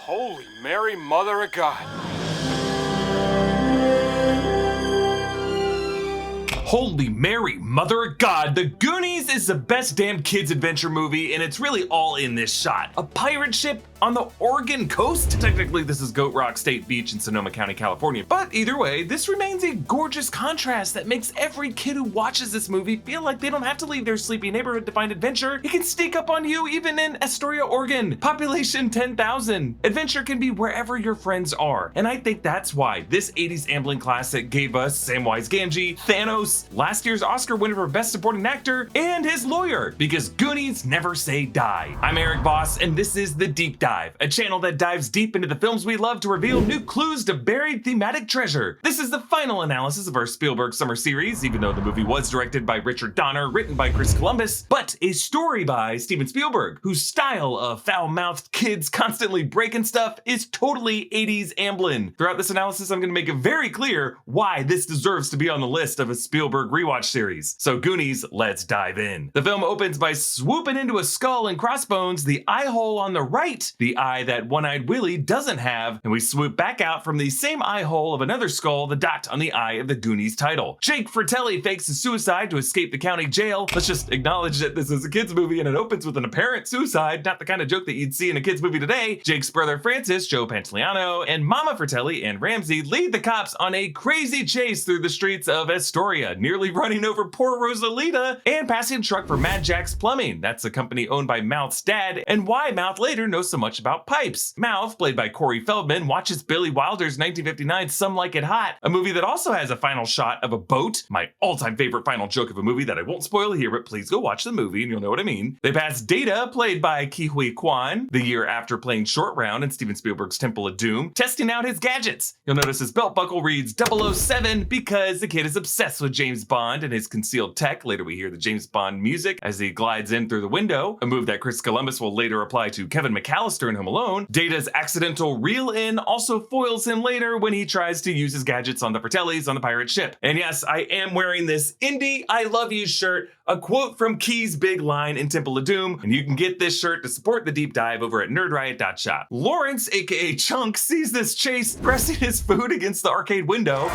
Holy Mary, Mother of God. Holy Mary, Mother of God, The Goonies is the best damn kids adventure movie, and it's really all in this shot. A pirate ship on the Oregon coast? Technically, this is Goat Rock State Beach in Sonoma County, California. But either way, this remains a gorgeous contrast that makes every kid who watches this movie feel like they don't have to leave their sleepy neighborhood to find adventure. It can sneak up on you even in Astoria, Oregon. Population 10,000. Adventure can be wherever your friends are. And I think that's why this 80s Amblin classic gave us Samwise Gamgee, Thanos, last year's Oscar winner for Best Supporting Actor, and his lawyer, because Goonies never say die. I'm Erik Voss, and this is The Deep Dive, a channel that dives deep into the films we love to reveal new clues to buried thematic treasure. This is the final analysis of our Spielberg summer series, even though the movie was directed by Richard Donner, written by Chris Columbus, but a story by Steven Spielberg, whose style of foul-mouthed kids constantly breaking stuff is totally 80s Amblin. Throughout this analysis, I'm going to make it very clear why this deserves to be on the list of a Spielberg rewatch series. So Goonies, let's dive in. The film opens by swooping into a skull and crossbones, the eye hole on the right, the eye that One-Eyed Willy doesn't have, and we swoop back out from the same eye hole of another skull, the dot on the eye of the Goonies title. Jake Fratelli fakes a suicide to escape the county jail. Let's just acknowledge that this is a kids movie and it opens with an apparent suicide, not the kind of joke that you'd see in a kids movie today. Jake's brother Francis, Joe Pantoliano, and Mama Fratelli and Ramsey lead the cops on a crazy chase through the streets of Astoria, nearly running over poor Rosalita and passing a truck for Mad Jack's Plumbing. That's a company owned by Mouth's dad, and why Mouth later knows so much about pipes. Mouth, played by Corey Feldman, watches Billy Wilder's 1959 Some Like It Hot, a movie that also has a final shot of a boat, my all-time favorite final joke of a movie that I won't spoil here, but please go watch the movie and you'll know what I mean. They pass Data, played by Huy Quan, the year after playing Short Round in Steven Spielberg's Temple of Doom, testing out his gadgets. You'll notice his belt buckle reads 007 because the kid is obsessed with James Bond and his concealed tech. Later we hear the James Bond music as he glides in through the window, a move that Chris Columbus will later apply to Kevin McAllister in Home Alone. Data's accidental reel-in also foils him later when he tries to use his gadgets on the Fratellis on the pirate ship. And yes, I am wearing this Indy I Love You shirt, a quote from Key's big line in Temple of Doom, and you can get this shirt to support the deep dive over at nerdriot.shop. Lawrence, aka Chunk, sees this chase pressing his food against the arcade window.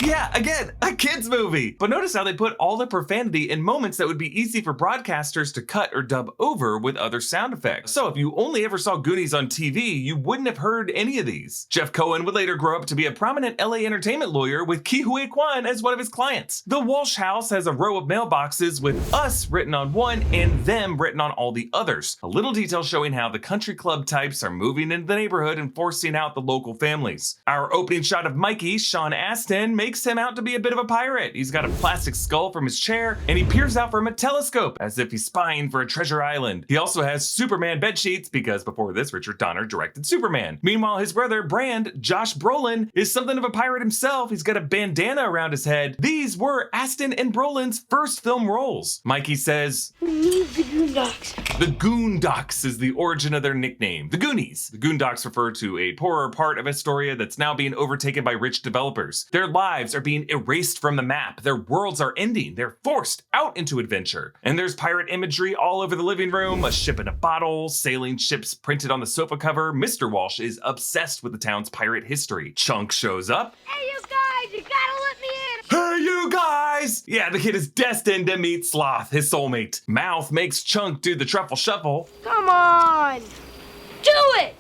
Yeah, again, a kids movie. But notice how they put all the profanity in moments that would be easy for broadcasters to cut or dub over with other sound effects. So if you only ever saw Goonies on TV, you wouldn't have heard any of these. Jeff Cohen would later grow up to be a prominent LA entertainment lawyer with Huy Quan as one of his clients. The Walsh house has a row of mailboxes with us written on one and them written on all the others. A little detail showing how the country club types are moving into the neighborhood and forcing out the local families. Our opening shot of Mikey, Sean Astin, makes him out to be a bit of a pirate. He's got a plastic skull from his chair, and he peers out from a telescope as if he's spying for a treasure island. He also has Superman bed sheets because before this, Richard Donner directed Superman. Meanwhile, his brother, Josh Brolin, is something of a pirate himself. He's got a bandana around his head. These were Astin and Brolin's first film roles. Mikey says, "We need the Goondocks." The Goondocks is the origin of their nickname, the Goonies. The Goondocks refer to a poorer part of Astoria that's now being overtaken by rich developers. Their lives are being erased from the map. Their worlds are ending. They're forced out into adventure. And there's pirate imagery all over the living room, a ship in a bottle, sailing ships printed on the sofa cover. Mr. Walsh is obsessed with the town's pirate history. Chunk shows up. Hey, you guys, you gotta let me in. Hey, you guys! Yeah, the kid is destined to meet Sloth, his soulmate. Mouth makes Chunk do the Truffle Shuffle. Come on, do it.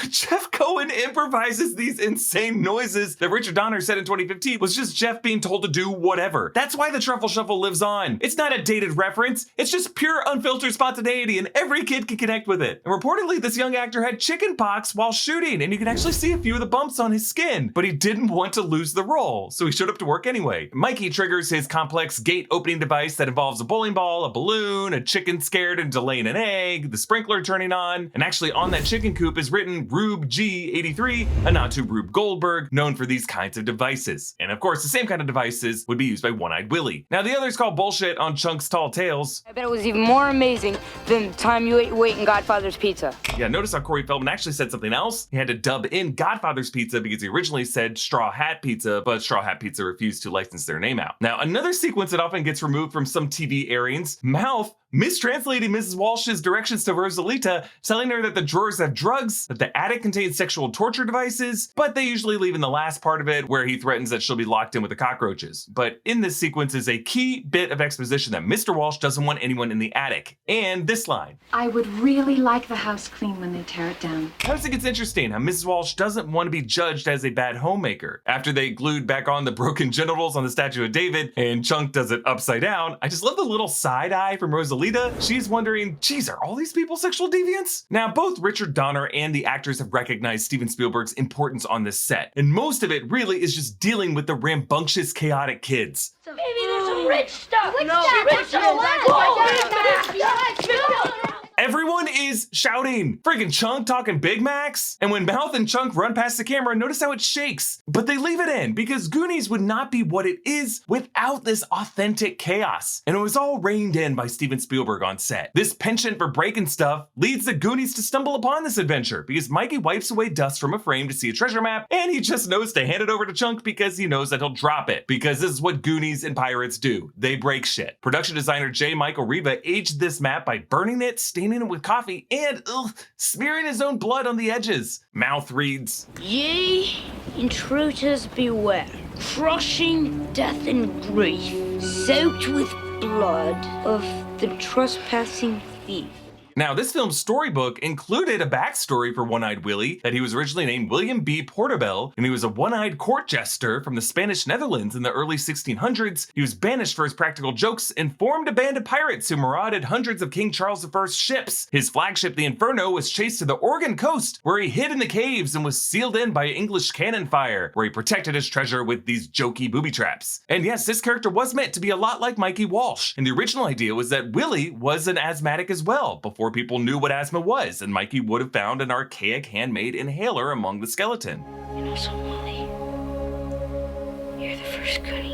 Jeff Cohen improvises these insane noises that Richard Donner said in 2015 was just Jeff being told to do whatever. That's why the Truffle Shuffle lives on. It's not a dated reference. It's just pure unfiltered spontaneity and every kid can connect with it. And reportedly, this young actor had chicken pox while shooting and you can actually see a few of the bumps on his skin, but he didn't want to lose the role, so he showed up to work anyway. Mikey triggers his complex gate opening device that involves a bowling ball, a balloon, a chicken scared into laying an egg, the sprinkler turning on, and actually on that chicken coop is written and Rube G83, a nod to Rube Goldberg, known for these kinds of devices. And of course, the same kind of devices would be used by One-Eyed Willy. Now, the others call bullshit on Chunk's tall tales. I bet it was even more amazing than the time you ate weight in Godfather's Pizza. Yeah, notice how Corey Feldman actually said something else. He had to dub in Godfather's Pizza because he originally said Straw Hat Pizza, but Straw Hat Pizza refused to license their name out. Now, another sequence that often gets removed from some TV airings, Mouth mistranslating Mrs. Walsh's directions to Rosalita, telling her that the drawers have drugs, that the attic contains sexual torture devices, but they usually leave in the last part of it where he threatens that she'll be locked in with the cockroaches. But in this sequence is a key bit of exposition that Mr. Walsh doesn't want anyone in the attic. And this line. I would really like the house clean when they tear it down. I just think it's interesting how Mrs. Walsh doesn't want to be judged as a bad homemaker. After they glued back on the broken genitals on the statue of David and Chunk does it upside down, I just love the little side eye from Rosalita. She's wondering, geez, are all these people sexual deviants? Now, both Richard Donner and the actors have recognized Steven Spielberg's importance on this set, and most of it really is just dealing with the rambunctious, chaotic kids. Maybe there's some rich stuff. Everyone is shouting. Friggin' Chunk talking Big Macs. And when Mouth and Chunk run past the camera, notice how it shakes. But they leave it in because Goonies would not be what it is without this authentic chaos. And it was all reined in by Steven Spielberg on set. This penchant for breaking stuff leads the Goonies to stumble upon this adventure because Mikey wipes away dust from a frame to see a treasure map, and he just knows to hand it over to Chunk because he knows that he'll drop it. Because this is what Goonies and pirates do. They break shit. Production designer J. Michael Riva aged this map by burning it, staining it with coffee, and smearing his own blood on the edges. Mouth reads, Ye intruders beware, crushing death and grief, soaked with blood of the trespassing thief. Now, this film's storybook included a backstory for One-Eyed Willy, that he was originally named William B. Portobello, and he was a one-eyed court jester from the Spanish Netherlands in the early 1600s. He was banished for his practical jokes and formed a band of pirates who marauded hundreds of King Charles I's ships. His flagship, the Inferno, was chased to the Oregon coast, where he hid in the caves and was sealed in by English cannon fire, where he protected his treasure with these jokey booby traps. And yes, this character was meant to be a lot like Mikey Walsh, and the original idea was that Willy was an asthmatic as well, before people knew what asthma was, and Mikey would have found an archaic handmade inhaler among the skeleton. You know something, Willie? You're the first Goonie.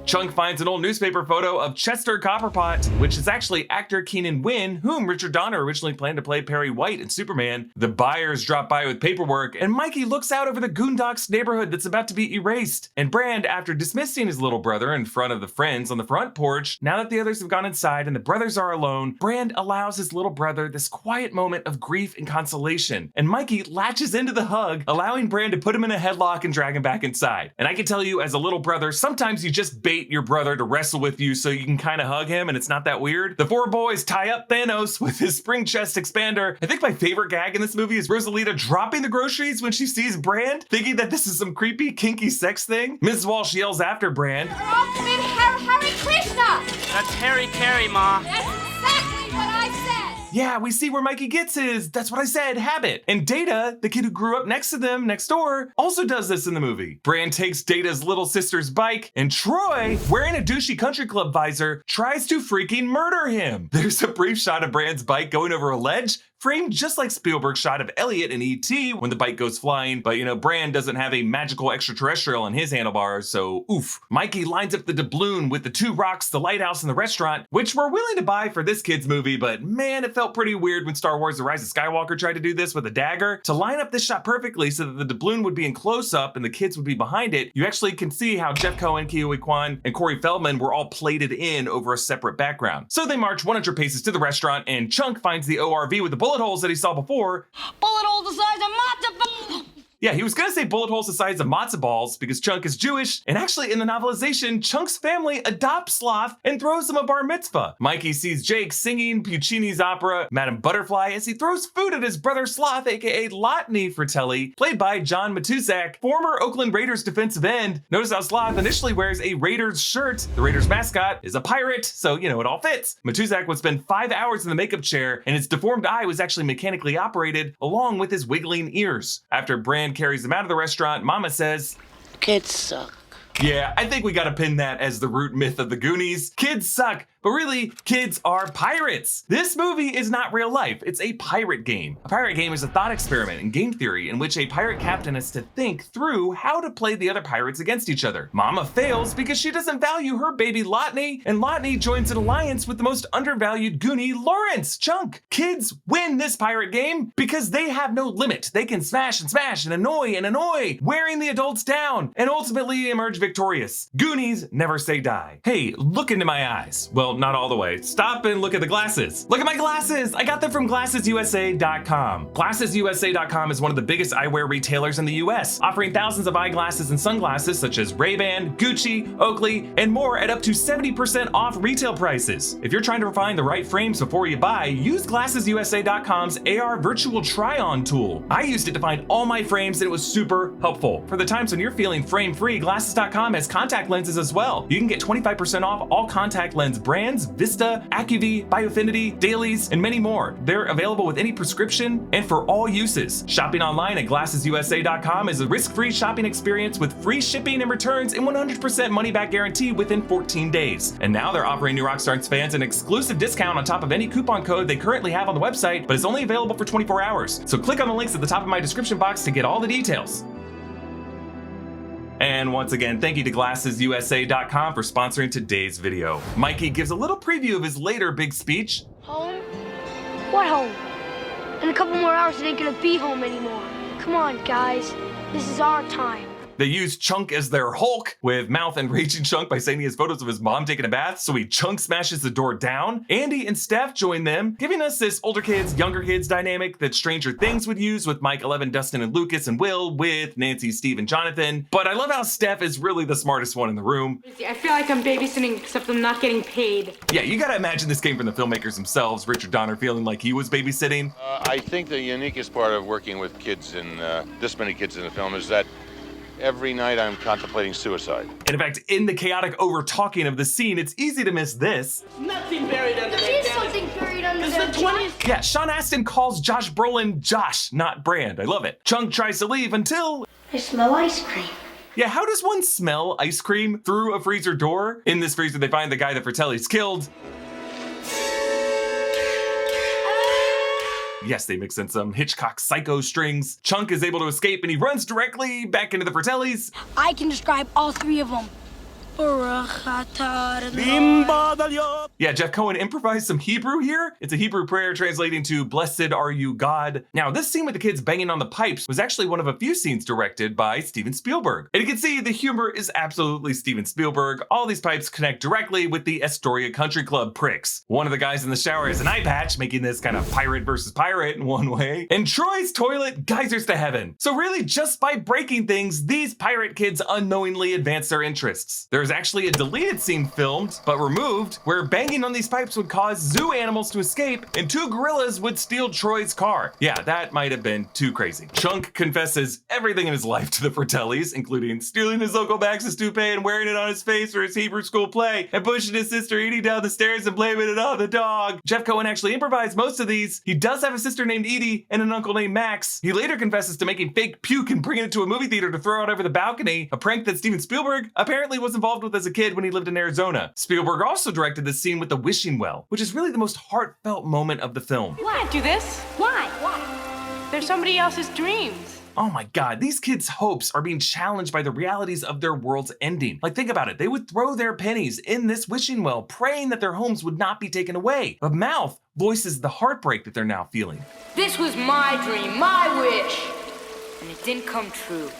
Chunk finds an old newspaper photo of Chester Copperpot, which is actually actor Keenan Wynn, whom Richard Donner originally planned to play Perry White in Superman. The buyers drop by with paperwork, and Mikey looks out over the Goondocks neighborhood that's about to be erased. And Brand, after dismissing his little brother in front of the friends on the front porch, now that the others have gone inside and the brothers are alone, Brand allows his little brother this quiet moment of grief and consolation. And Mikey latches into the hug, allowing Brand to put him in a headlock and drag him back inside. And I can tell you, as a little brother, sometimes you just bait your brother to wrestle with you so you can kind of hug him and it's not that weird. The four boys tie up Thanos with his spring chest expander. I think my favorite gag in this movie is Rosalita dropping the groceries when she sees Brand, thinking that this is some creepy, kinky sex thing. Mrs. Walsh yells after Brand, Hare Krishna! That's Harry Carey, Ma. That's exactly what I said! yeah, we see where Mikey gets his, that's what I said, habit. And Data, the kid who grew up next to them, next door, also does this in the movie. Brand takes Data's little sister's bike, and Troy, wearing a douchey country club visor, tries to freaking murder him. There's a brief shot of Brand's bike going over a ledge, framed just like Spielberg's shot of Elliot in E.T. when the bike goes flying, but Brand doesn't have a magical extraterrestrial on his handlebars, so oof. Mikey lines up the doubloon with the two rocks, the lighthouse, and the restaurant, which we're willing to buy for this kid's movie, but man, it felt pretty weird when Star Wars The Rise of Skywalker tried to do this with a dagger. To line up this shot perfectly so that the doubloon would be in close-up and the kids would be behind it, you actually can see how Jeff Cohen, Huy Quan, and Corey Feldman were all plated in over a separate background. So they march 100 paces to the restaurant, and Chunk finds the ORV with the bullet holes that he saw before. Bullet holes the size of matzo. Yeah, he was gonna say bullet holes the size of matzo balls because Chunk is Jewish, and actually in the novelization, Chunk's family adopts Sloth and throws him a bar mitzvah. Mikey sees Jake singing Puccini's opera, Madame Butterfly, as he throws food at his brother Sloth, aka Lotney Fratelli, played by John Matuszak, former Oakland Raiders defensive end. Notice how Sloth initially wears a Raiders shirt. The Raiders mascot is a pirate, so it all fits. Matuszak would spend 5 hours in the makeup chair, and his deformed eye was actually mechanically operated, along with his wiggling ears. After Brand carries him out of the restaurant, Mama says, Kids suck. yeah, I think we gotta pin that as the root myth of the Goonies. Kids suck, But really, kids are pirates. This movie is not real life, it's a pirate game. A pirate game is a thought experiment in game theory in which a pirate captain has to think through how to play the other pirates against each other. Mama fails because she doesn't value her baby Lotney, and Lotney joins an alliance with the most undervalued Goonie, Lawrence Chunk. Kids win this pirate game because they have no limit. They can smash and annoy, wearing the adults down, and ultimately emerge victorious. Goonies never say die. Hey, look into my eyes. Well, not all the way. Stop and look at the glasses. Look at my glasses! I got them from GlassesUSA.com. GlassesUSA.com is one of the biggest eyewear retailers in the US, offering thousands of eyeglasses and sunglasses such as Ray-Ban, Gucci, Oakley, and more at up to 70% off retail prices. If you're trying to find the right frames before you buy, use GlassesUSA.com's AR virtual try-on tool. I used it to find all my frames and it was super helpful. For the times when you're feeling frame-free, Glasses.com has contact lenses as well. You can get 25% off all contact lens brands, Vista, AccuV, Biofinity, Dailies, and many more. They're available with any prescription and for all uses. Shopping online at GlassesUSA.com is a risk-free shopping experience with free shipping and returns and 100% money-back guarantee within 14 days. And now they're offering new Rockstars fans an exclusive discount on top of any coupon code they currently have on the website, but it's only available for 24 hours. So click on the links at the top of my description box to get all the details. And once again, thank you to GlassesUSA.com for sponsoring today's video. Mikey gives a little preview of his later big speech. Home? What home? In a couple more hours, it ain't gonna be home anymore. Come on, guys. This is our time. They use Chunk as their Hulk, with Mouth enraging Chunk by sending his photos of his mom taking a bath, so he Chunk smashes the door down. Andy and Steph join them, giving us this older kids, younger kids dynamic that Stranger Things would use with Mike, Eleven, Dustin, and Lucas, and Will with Nancy, Steve, and Jonathan. But I love how Steph is really the smartest one in the room. I feel like I'm babysitting, except I'm not getting paid. Yeah, you gotta imagine this came from the filmmakers themselves, Richard Donner feeling like he was babysitting. I think the uniquest part of working with kids in this many kids in the film is that every night I'm contemplating suicide. And in fact, in the chaotic over-talking of the scene, it's easy to miss this. Nothing buried under There that is something buried under It's there. the 20th. Yeah, Sean Astin calls Josh Brolin Josh, not Brand. I love it. Chunk tries to leave until... I smell ice cream. Yeah, how does one smell ice cream through a freezer door? In this freezer, they find the guy that Fratelli's killed. Yes, they mix in some Hitchcock psycho strings. Chunk is able to escape and he runs directly back into the Fratellis. I can describe all three of them. Yeah, Jeff Cohen improvised some Hebrew here. It's a Hebrew prayer translating to "Blessed are you, God." Now, this scene with the kids banging on the pipes was actually one of a few scenes directed by Steven Spielberg. And you can see the humor is absolutely Steven Spielberg. All these pipes connect directly with the Astoria Country Club pricks. One of the guys in the shower has an eye patch, making this kind of pirate versus pirate in one way. And Troy's toilet geysers to heaven. So really, just by breaking things, these pirate kids unknowingly advance their interests. There's actually a deleted scene filmed, but removed, where banging on these pipes would cause zoo animals to escape and two gorillas would steal Troy's car. Yeah, that might have been too crazy. Chunk confesses everything in his life to the Fratellis, including stealing his Uncle Max's toupee and wearing it on his face for his Hebrew school play, and pushing his sister Edie down the stairs and blaming it on the dog. Jeff Cohen actually improvised most of these. He does have a sister named Edie and an uncle named Max. He later confesses to making fake puke and bringing it to a movie theater to throw out over the balcony, a prank that Steven Spielberg apparently was involved with as a kid when he lived in Arizona. Spielberg also directed the scene with the wishing well, which is really the most heartfelt moment of the film. You can't do this. Why? Why? They're somebody else's dreams. Oh my God, these kids' hopes are being challenged by the realities of their world's ending. Like, think about it. They would throw their pennies in this wishing well, praying that their homes would not be taken away. But Mouth voices the heartbreak that they're now feeling. This was my dream, my wish. And it didn't come true.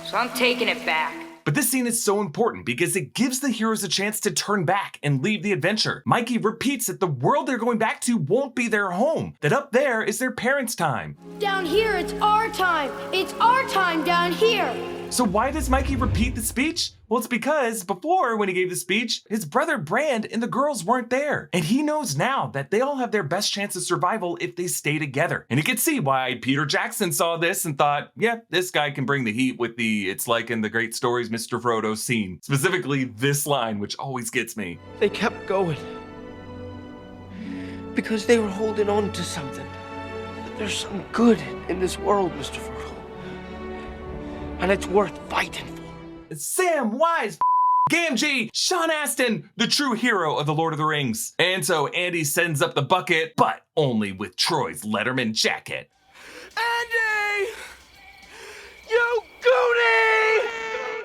So I'm taking it back. But this scene is so important because it gives the heroes a chance to turn back and leave the adventure. Mikey repeats that the world they're going back to won't be their home, that up there is their parents' time. Down here, it's our time. It's our time down here. So why does Mikey repeat the speech? Well, it's because before, when he gave the speech, his brother Brand and the girls weren't there. And he knows now that they all have their best chance of survival if they stay together. And you can see why Peter Jackson saw this and thought, yeah, this guy can bring the heat with the "it's like in the great stories Mr. Frodo" scene. Specifically this line, which always gets me. They kept going because they were holding on to something. There's some good in this world, Mr. Frodo. And it's worth fighting for. It's Sam Wise Gamgee, Sean Astin, the true hero of the Lord of the Rings. And so Andy sends up the bucket, but only with Troy's Letterman jacket. Andy! You Goonie!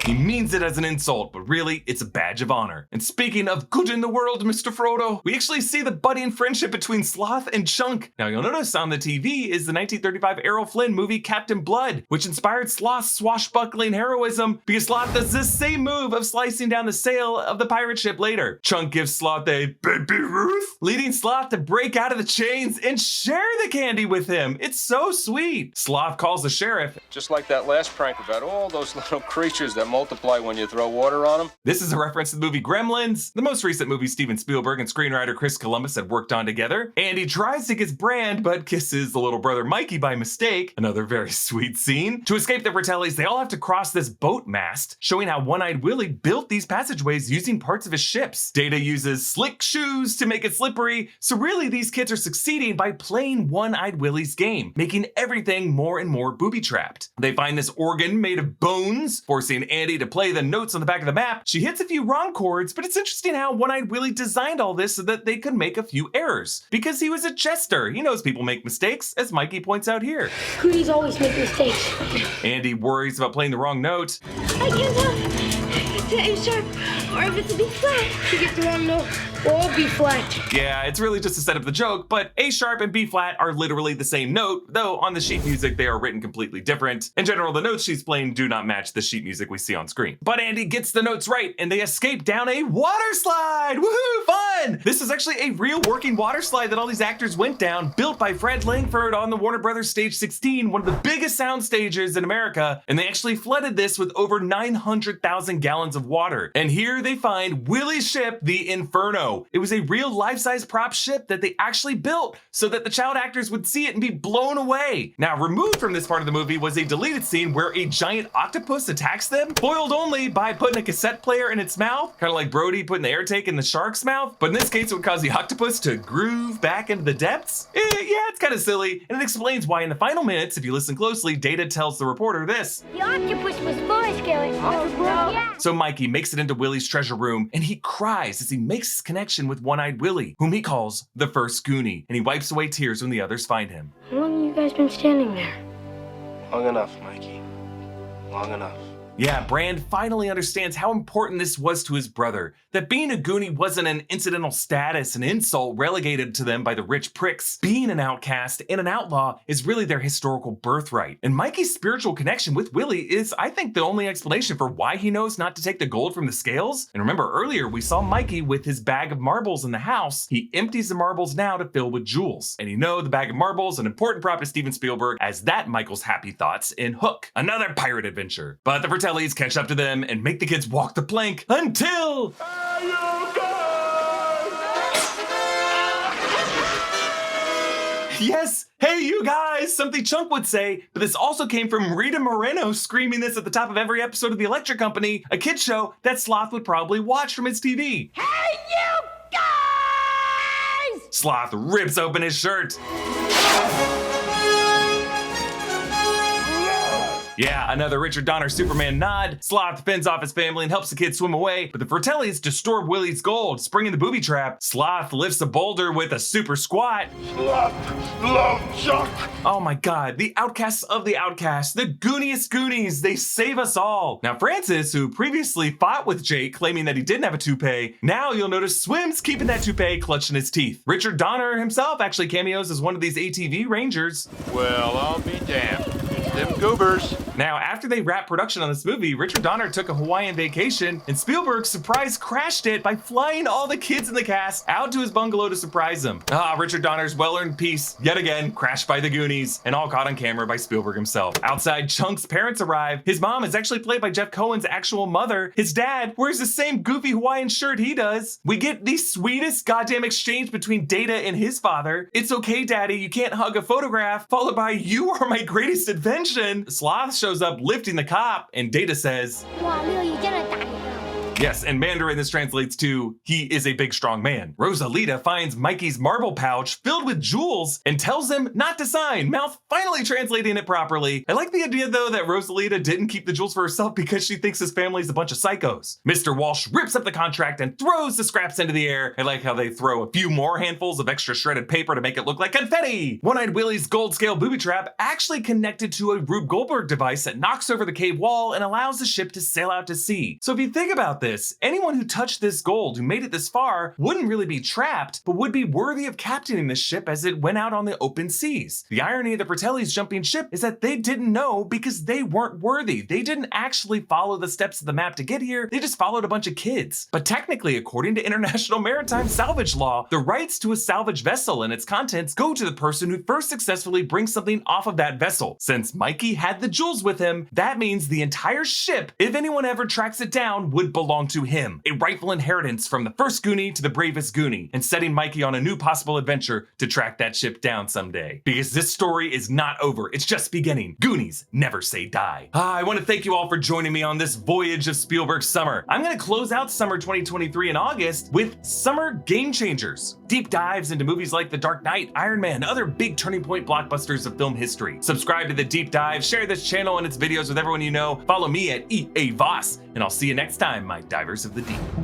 He means it as an insult, but really, it's a badge of honor. And speaking of good in the world, Mr. Frodo, we actually see the budding friendship between Sloth and Chunk. Now, you'll notice on the TV is the 1935 Errol Flynn movie Captain Blood, which inspired Sloth's swashbuckling heroism because Sloth does this same move of slicing down the sail of the pirate ship later. Chunk gives Sloth a Baby Ruth, leading Sloth to break out of the chains and share the candy with him. It's so sweet. Sloth calls the sheriff. Just like that last prank about all those little creatures that multiply when you throw water on them. This is a reference to the movie Gremlins, the most recent movie Steven Spielberg and screenwriter Chris Columbus had worked on together. Andy tries to kiss Brand, but kisses the little brother Mikey by mistake. Another very sweet scene. To escape the Fratellis, they all have to cross this boat mast, showing how One-Eyed Willy built these passageways using parts of his ships. Data uses slick shoes to make it slippery, so really these kids are succeeding by playing One-Eyed Willy's game, making everything more and more booby-trapped. They find this organ made of bones, forcing Andy to play the notes on the back of the map. She hits a few wrong chords, but it's interesting how One-Eyed Willy designed all this so that they could make a few errors. Because he was a jester. He knows people make mistakes, as Mikey points out here. Goonies always make mistakes. Andy worries about playing the wrong note. I can't tell if it's A sharp or if it's a B flat. You get the wrong note or B flat. Yeah, it's really just to set up the joke, but A sharp and B flat are literally the same note, though on the sheet music they are written completely different. In general, the notes she's playing do not match the sheet music we see on screen. But Andy gets the notes right, and they escape down a water slide! Woohoo, fun! This is actually a real working water slide that all these actors went down, built by Fred Langford on the Warner Brothers Stage 16, one of the biggest sound stages in America, and they actually flooded this with over 900,000 gallons of water. And here they find Willy's ship, the Inferno. It was a real life-size prop ship that they actually built so that the child actors would see it and be blown away. Now, removed from this part of the movie was a deleted scene where a giant octopus attacks them, foiled only by putting a cassette player in its mouth, kind of like Brody putting the air tank in the shark's mouth. But in this case, it would cause the octopus to groove back into the depths. Yeah, it's kind of silly, and it explains why in the final minutes, if you listen closely, Data tells the reporter this. The octopus was fully scaling. Oh, no. Yeah. So Mikey makes it into Willy's treasure room, and he cries as he makes his connection with One-Eyed Willy, whom he calls the first Goonie, and he wipes away tears when the others find him. How long have you guys been standing there? Long enough, Mikey. Long enough. Yeah, Brand finally understands how important this was to his brother, that being a Goonie wasn't an incidental status, an insult relegated to them by the rich pricks. Being an outcast and an outlaw is really their historical birthright. And Mikey's spiritual connection with Willy is, I think, the only explanation for why he knows not to take the gold from the scales. And remember earlier, we saw Mikey with his bag of marbles in the house. He empties the marbles now to fill with jewels. And you know the bag of marbles, an important prop to Steven Spielberg, as that Michael's happy thoughts in Hook, another pirate adventure. But the Fratellis catch up to them and make the kids walk the plank until... Yes, hey you guys, something Chunk would say, but this also came from Rita Moreno screaming this at the top of every episode of The Electric Company, a kid show that Sloth would probably watch from his TV. Hey, you guys! Sloth rips open his shirt. Yeah, another Richard Donner Superman nod. Sloth fends off his family and helps the kids swim away, but the Fratellis disturb Willy's gold, springing the booby trap. Sloth lifts a boulder with a super squat. Sloth, love, Chuck. Oh my god, the outcasts of the outcasts, the Gooniest Goonies, they save us all. Now Francis, who previously fought with Jake, claiming that he didn't have a toupee, now you'll notice swims keeping that toupee clutched in his teeth. Richard Donner himself actually cameos as one of these ATV rangers. Well, I'll be damned. It's them goobers. Now, after they wrapped production on this movie, Richard Donner took a Hawaiian vacation, and Spielberg surprise crashed it by flying all the kids in the cast out to his bungalow to surprise them. Richard Donner's well-earned peace, yet again, crashed by the Goonies, and all caught on camera by Spielberg himself. Outside, Chunk's parents arrive. His mom is actually played by Jeff Cohen's actual mother. His dad wears the same goofy Hawaiian shirt he does. We get the sweetest goddamn exchange between Data and his father. It's okay, Daddy, you can't hug a photograph, followed by you are my greatest invention. Sloth shows up lifting the cop, and Data says, Yes, in Mandarin this translates to, he is a big strong man. Rosalita finds Mikey's marble pouch filled with jewels and tells him not to sign, Mouth finally translating it properly. I like the idea though that Rosalita didn't keep the jewels for herself because she thinks his family's a bunch of psychos. Mr. Walsh rips up the contract and throws the scraps into the air. I like how they throw a few more handfuls of extra shredded paper to make it look like confetti. One-Eyed Willy's gold scale booby trap actually connected to a Rube Goldberg device that knocks over the cave wall and allows the ship to sail out to sea. So if you think about this, anyone who touched this gold, who made it this far, wouldn't really be trapped, but would be worthy of captaining this ship as it went out on the open seas. The irony of the Fratelli's jumping ship is that they didn't know because they weren't worthy. They didn't actually follow the steps of the map to get here, they just followed a bunch of kids. But technically, according to international maritime salvage law, the rights to a salvage vessel and its contents go to the person who first successfully brings something off of that vessel. Since Mikey had the jewels with him, that means the entire ship, if anyone ever tracks it down, would belong to him. A rightful inheritance from the first Goonie to the bravest Goonie, and setting Mikey on a new possible adventure to track that ship down someday. Because this story is not over, it's just beginning. Goonies never say die. I want to thank you all for joining me on this voyage of Spielberg's summer. I'm going to close out summer 2023 in August with summer game changers. Deep dives into movies like The Dark Knight, Iron Man, other big turning point blockbusters of film history. Subscribe to the deep dive, share this channel and its videos with everyone you know, follow me at Erik Voss, and I'll see you next time, my divers of the deep.